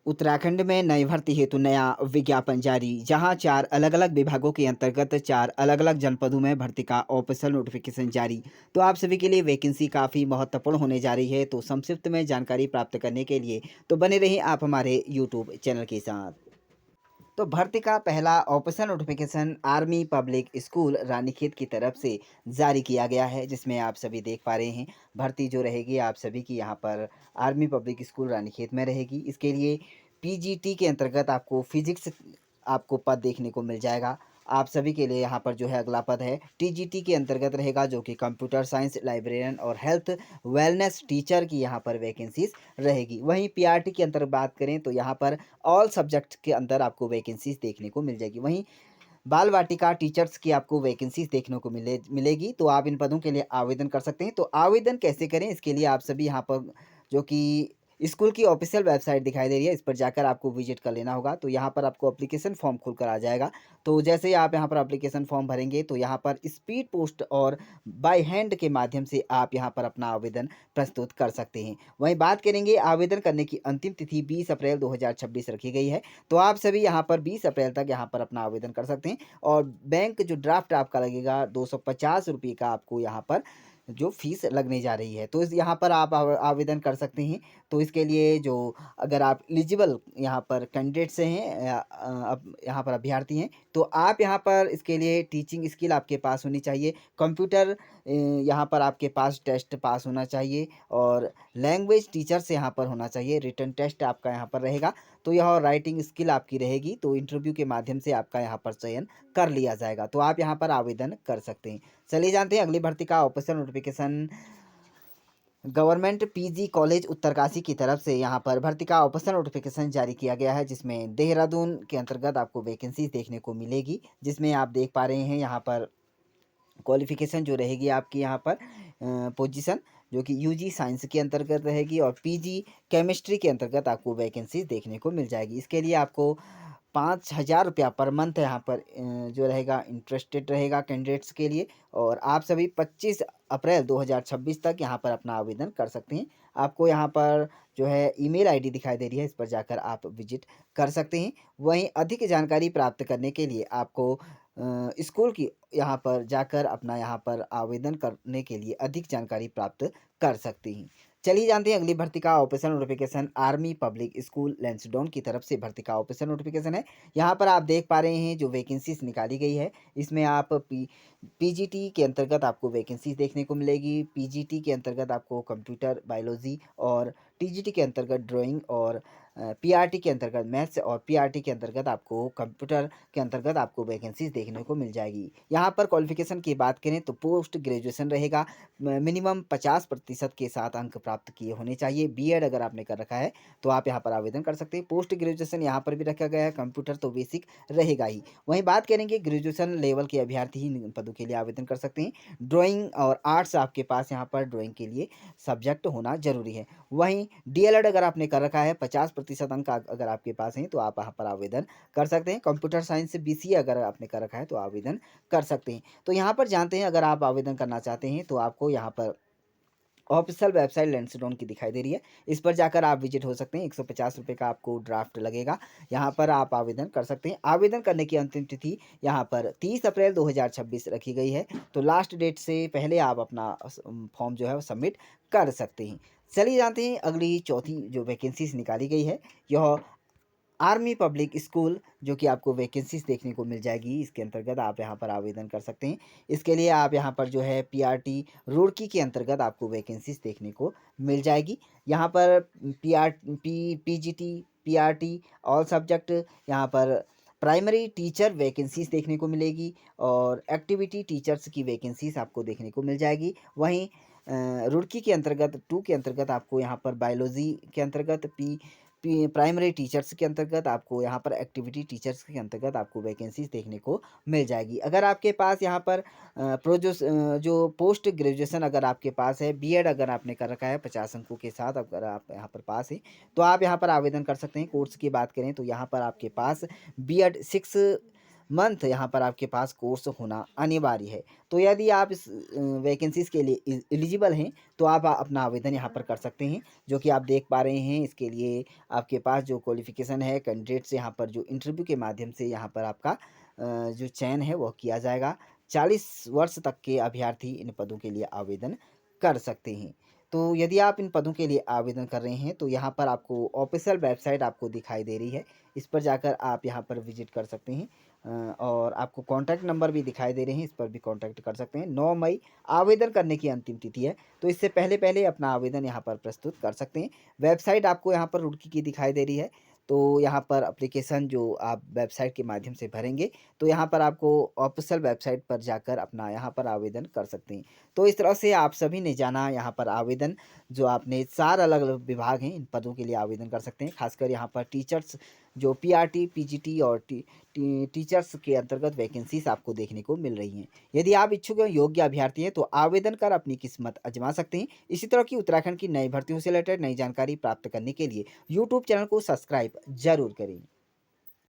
उत्तराखंड में नई भर्ती हेतु नया विज्ञापन जारी। जहां 4 अलग-अलग विभागों के अंतर्गत 4 अलग-अलग जनपदों में भर्ती का ऑफिशियल नोटिफिकेशन जारी। तो आप सभी के लिए वैकेंसी काफ़ी महत्वपूर्ण होने जा रही है। तो संक्षिप्त में जानकारी प्राप्त करने के लिए तो बने रहिए आप हमारे यूट्यूब चैनल के साथ। तो भर्ती का पहला official notification army public school Ranikhet की तरफ से जारी किया गया है, जिसमें आप सभी देख पा रहे हैं। भर्ती जो रहेगी आप सभी की यहाँ पर आर्मी पब्लिक स्कूल रानीखेत में रहेगी। इसके लिए पीजीटी के अंतर्गत आपको फिजिक्स आपको पद देखने को मिल जाएगा। आप सभी के लिए यहाँ पर जो है अगला पद है टीजीटी के अंतर्गत रहेगा, जो कि कंप्यूटर साइंस लाइब्रेरियन और हेल्थ वेलनेस टीचर की यहाँ पर वैकेंसीज रहेगी। वहीं पीआरटी के अंतर बात करें तो यहाँ पर ऑल सब्जेक्ट के अंदर आपको वैकेंसीज देखने को मिल जाएगी। वहीं बाल वाटिका टीचर्स की आपको वैकेंसीज देखने को मिलेगी। तो आप इन पदों के लिए आवेदन कर सकते हैं। तो आवेदन कैसे करें, इसके लिए आप सभी यहाँ पर जो कि स्कूल की ऑफिशियल वेबसाइट दिखाई दे रही है, इस पर जाकर आपको विजिट कर लेना होगा। तो यहाँ पर आपको एप्लीकेशन फॉर्म खुल कर आ जाएगा। तो जैसे ही आप यहाँ पर एप्लीकेशन फॉर्म भरेंगे तो यहाँ पर स्पीड पोस्ट और बाय हैंड के माध्यम से आप यहाँ पर अपना आवेदन प्रस्तुत कर सकते हैं। वहीं बात करेंगे आवेदन करने की अंतिम तिथि 20 अप्रैल 2026 रखी गई है। तो आप सभी यहाँ पर 20 अप्रैल तक यहाँ पर अपना आवेदन कर सकते हैं। और बैंक जो ड्राफ्ट आपका लगेगा 250 रुपये का आपको यहाँ पर जो फीस लगने जा रही है। तो इस यहाँ पर आप आवेदन कर सकते हैं। तो इसके लिए जो अगर आप एलिजिबल यहाँ पर कैंडिडेट्स हैं या अब यहाँ पर अभ्यर्थी हैं, तो आप यहाँ पर इसके लिए टीचिंग स्किल आपके पास होनी चाहिए। कंप्यूटर यहाँ पर आपके पास टेस्ट पास होना चाहिए और लैंग्वेज टीचर से यहाँ पर होना चाहिए। रिटन टेस्ट आपका यहाँ पर रहेगा। तो यह राइटिंग स्किल आपकी रहेगी। तो इंटरव्यू के माध्यम से आपका यहाँ पर चयन कर लिया जाएगा। तो आप यहाँ पर आवेदन कर सकते हैं। चलिए जानते हैं अगली भर्ती का official notification. Government PG college Uttarkashi की तरफ से यहाँ पर भर्ती का ऑफिशियल नोटिफिकेशन जारी किया गया है, जिसमें देहरादून के अंतर्गत आपको वैकेंसी देखने को मिलेगी। जिसमें आप देख पा रहे हैं यहाँ पर क्वालिफिकेशन जो रहेगी आपकी यहाँ पर पोजीशन जो कि यूजी साइंस के अंतर्गत रहेगी और पीजी केमिस्ट्री के अंतर्गत आपको वैकेंसी देखने को मिल जाएगी। इसके लिए आपको 5,000 रुपया पर मंथ यहाँ पर जो रहेगा इंटरेस्टेड रहेगा कैंडिडेट्स के लिए। और आप सभी 25 अप्रैल 2026 तक यहाँ पर अपना आवेदन कर सकते हैं। आपको यहाँ पर जो है ईमेल आईडी दिखाई दे रही है, इस पर जाकर आप विजिट कर सकते हैं। वहीं अधिक जानकारी प्राप्त करने के लिए आपको स्कूल की यहाँ पर जाकर अपना यहाँ पर आवेदन करने के लिए अधिक जानकारी प्राप्त कर सकते हैं। चलिए जानते हैं अगली भर्ती का official notification army public school Lansdowne की तरफ से भर्ती का ऑफिशियल नोटिफिकेशन है। यहाँ पर आप देख पा रहे हैं जो वैकेंसीज निकाली गई है, इसमें आप पीजीटी के अंतर्गत आपको वैकेंसीज देखने को मिलेगी। पीजीटी के अंतर्गत आपको कंप्यूटर बायोलॉजी और टीजीटी के अंतर्गत ड्राइंग और पीआरटी के अंतर्गत मैथ्स और पीआरटी के अंतर्गत आपको कंप्यूटर के अंतर्गत आपको वैकेंसीज देखने को मिल जाएगी। यहाँ पर क्वालिफिकेशन की बात करें तो पोस्ट ग्रेजुएशन रहेगा। मिनिमम 50% के साथ अंक प्राप्त किए होने चाहिए। बीएड अगर आपने कर रखा है तो आप यहाँ पर आवेदन कर सकते हैं। पोस्ट ग्रेजुएशन यहाँ पर भी रखा गया है, कंप्यूटर तो बेसिक रहेगा ही। वहीं बात करेंगे ग्रेजुएशन लेवल के अभ्यर्थी ही इन पदों के लिए आवेदन कर सकते हैं। ड्राइंग और आर्ट्स आपके पास यहाँ पर ड्राइंग के लिए सब्जेक्ट होना जरूरी है। वहीं डीएलएड अगर आपने कर रखा है 50% अंक अगर आपके पास हैं तो आप यहाँ पर आवेदन कर सकते हैं। कंप्यूटर साइंस से बीसीए अगर आपने कर रखा है तो आवेदन कर सकते हैं। तो यहाँ पर जानते हैं अगर आप आवेदन करना चाहते हैं तो आपको यहाँ पर ऑफिशियल वेबसाइट लैंसडाउन की दिखाई दे रही है, इस पर जाकर आप विजिट हो सकते हैं। 150 रुपये का आपको ड्राफ्ट लगेगा, यहाँ पर आप आवेदन कर सकते हैं। आवेदन करने की अंतिम तिथि यहाँ पर 30 अप्रैल 2026 रखी गई है। तो लास्ट डेट से पहले आप अपना फॉर्म जो है वो सबमिट कर सकते हैं। चलिए जानते हैं अगली चौथी जो वैकेंसीज निकाली गई है, यह आर्मी पब्लिक स्कूल जो कि आपको वैकेंसीज देखने को मिल जाएगी। इसके अंतर्गत आप यहाँ पर आवेदन कर सकते हैं। इसके लिए आप यहाँ पर जो है पीआरटी रुड़की के अंतर्गत आपको वैकेंसीज देखने को मिल जाएगी। यहाँ पर पीजीटी पीआरटी ऑल सब्जेक्ट यहाँ पर प्राइमरी टीचर वैकेंसीज देखने को मिलेगी और एक्टिविटी टीचर्स की वैकेंसीज आपको देखने को मिल जाएगी। वहीं रुड़की के अंतर्गत 2 के अंतर्गत आपको यहाँ पर बायोलॉजी के अंतर्गत प्राइमरी टीचर्स के अंतर्गत आपको यहाँ पर एक्टिविटी टीचर्स के अंतर्गत आपको वैकेंसीज देखने को मिल जाएगी। अगर आपके पास यहाँ पर जो पोस्ट ग्रेजुएशन अगर आपके पास है, बीएड अगर आपने कर रखा है 50 अंकों के साथ अगर आप यहाँ पर पास हैं तो आप यहाँ पर आवेदन कर सकते हैं। कोर्स की बात करें तो यहाँ पर आपके पास बीएड 6 मंथ यहाँ पर आपके पास कोर्स होना अनिवार्य है। तो यदि आप इस वैकेंसीज़ के लिए एलिजिबल हैं, तो आप अपना आवेदन यहाँ पर कर सकते हैं। जो कि आप देख पा रहे हैं, इसके लिए आपके पास जो क्वालिफ़िकेशन है, कैंडिडेट्स यहाँ पर जो इंटरव्यू के माध्यम से यहाँ पर आपका जो चयन है वह किया जाएगा। 40 वर्ष तक के अभ्यर्थी इन पदों के लिए आवेदन कर सकते हैं। तो यदि आप इन पदों के लिए आवेदन कर रहे हैं, तो यहाँ पर आपको ऑफ़िशियल वेबसाइट आपको दिखाई दे रही है। इस पर जाकर आप यहाँ पर विज़िट कर सकते हैं। और आपको कॉन्टैक्ट नंबर भी दिखाई दे रहे हैं, इस पर भी कॉन्टैक्ट कर सकते हैं। 9 मई आवेदन करने की अंतिम तिथि है, तो इससे पहले-पहले अपना आवेदन यहाँ पर प्रस्तुत कर सकते हैं। वेबसाइट आपको यहाँ पर रुड़की की दिखाई दे रही है, तो यहाँ पर एप्लीकेशन जो आप वेबसाइट के माध्यम से भरेंगे, तो यहाँ पर आपको ऑफ़िशियल वेबसाइट पर जाकर अपना यहाँ पर आवेदन कर सकते हैं। तो इस तरह से आप सभी ने जाना यहाँ पर आवेदन जो आपने 4 अलग-अलग विभाग हैं, इन पदों के लिए आवेदन कर सकते हैं। ख़ासकर यहाँ पर टीचर्स जो पीआरटी, पीजीटी और टीचर्स के अंतर्गत वैकेंसीज़ आपको देखने को मिल रही हैं। यदि आप इच्छुक एवं योग्य अभ्यर्थी हैं, तो आवेदन कर अपनी किस्मत आज़मा सकते हैं। इसी तरह की उत्तराखंड की नई भर्तियों से रिलेटेड नई जानकारी प्राप्त करने के लिए यूट्यूब चैनल को सब्सक्राइब ज़रूर करें।